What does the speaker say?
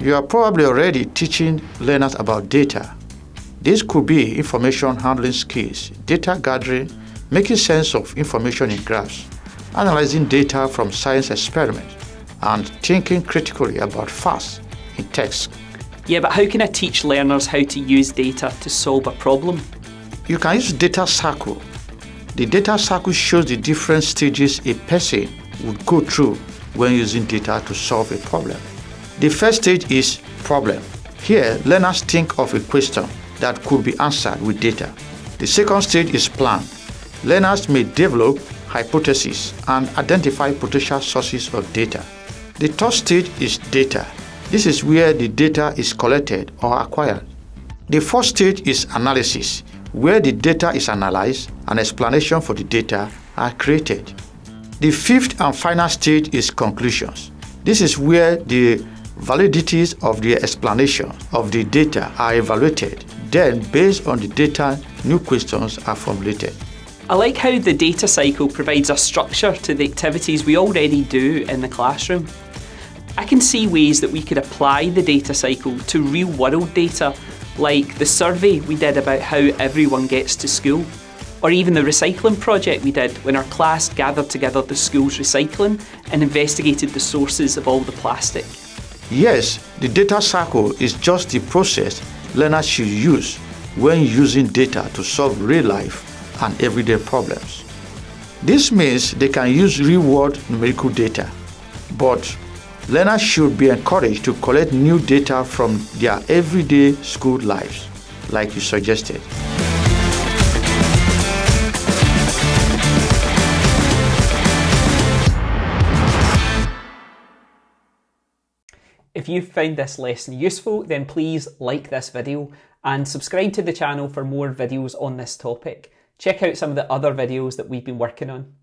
You are probably already teaching learners about data. This could be information handling skills, data gathering, making sense of information in graphs, analyzing data from science experiments, and thinking critically about facts in text. Yeah, but how can I teach learners how to use data to solve a problem? You can use data circle. The data circle shows the different stages a person would go through when using data to solve a problem. The first stage is problem. Here, learners think of a question that could be answered with data. The second stage is plan. Learners may develop hypotheses and identify potential sources of data. The third stage is data. This is where the data is collected or acquired. The fourth stage is analysis, where the data is analyzed and explanation for the data are created. The fifth and final stage is conclusions. This is where the validities of the explanation of the data are evaluated. Then, based on the data, new questions are formulated. I like how the data cycle provides a structure to the activities we already do in the classroom. I can see ways that we could apply the data cycle to real-world data, like the survey we did about how everyone gets to school, or even the recycling project we did when our class gathered together the school's recycling and investigated the sources of all the plastic. Yes, the data cycle is just the process learners should use when using data to solve real-life and everyday problems. This means they can use real-world numerical data, but learners should be encouraged to collect new data from their everyday school lives, like you suggested. If you found this lesson useful, then please like this video and subscribe to the channel for more videos on this topic. Check out some of the other videos that we've been working on.